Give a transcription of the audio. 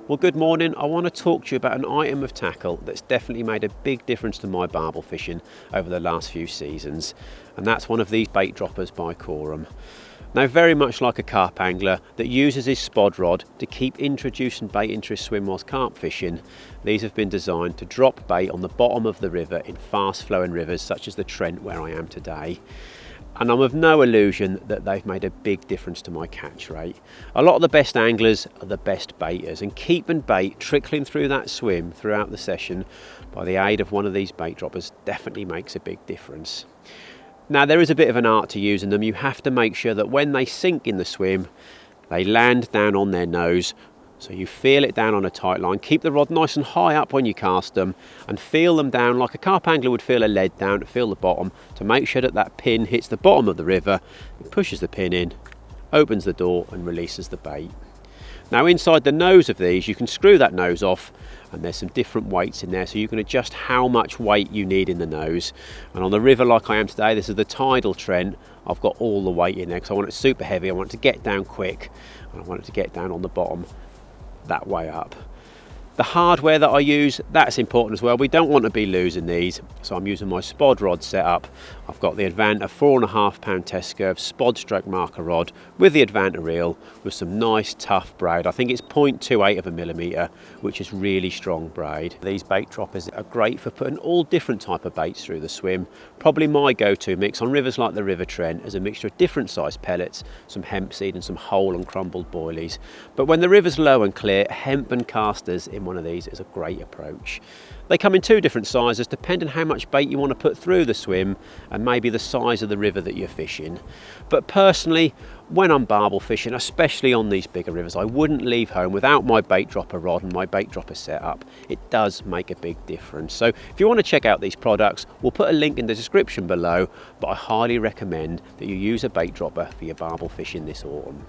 Well, good morning. I want to talk to you about an item of tackle that's definitely made a big difference to my barbel fishing over the last few seasons, and that's one of these bait droppers by Korum. Now, very much like a carp angler that uses his spod rod to keep introducing bait into his swim whilst carp fishing, these have been designed to drop bait on the bottom of the river in fast flowing rivers such as the Trent where I am today. And I'm of no illusion that they've made a big difference to my catch rate. A lot of the best anglers are the best baiters, and keeping bait trickling through that swim throughout the session by the aid of one of these bait droppers definitely makes a big difference. Now, there is a bit of an art to using them. You have to make sure that when they sink in the swim, they land down on their nose. So you feel it down on a tight line, keep the rod nice and high up when you cast them, and feel them down like a carp angler would feel a lead down, to feel the bottom, to make sure that that pin hits the bottom of the river. It pushes the pin in, opens the door and releases the bait. Now, inside the nose of these, you can screw that nose off, and there's some different weights in there, so you can adjust how much weight you need in the nose. And on the river like I am today, this is the tidal Trent, I've got all the weight in there because I want it super heavy, I want it to get down quick, and I want it to get down on the bottom that way up. The hardware that I use, that's important as well. We don't want to be losing these, so I'm using my Spod rod setup. I've got the Advanta 4.5 pound test curve Spod stroke marker rod with the Advanta reel with some nice tough braid. I think it's 0.28 of a millimetre, which is really strong braid. These bait droppers are great for putting all different type of baits through the swim. Probably my go-to mix on rivers like the River Trent is a mixture of different sized pellets, some hemp seed and some whole and crumbled boilies. But when the river's low and clear, hemp and casters in one of these is a great approach. They come in two different sizes depending how much bait you want to put through the swim and maybe the size of the river that you're fishing. But personally, when I'm barbel fishing, especially on these bigger rivers, I wouldn't leave home without my bait dropper rod and my bait dropper setup. It does make a big difference. So if you want to check out these products, we'll put a link in the description below, but I highly recommend that you use a bait dropper for your barbel fishing this autumn.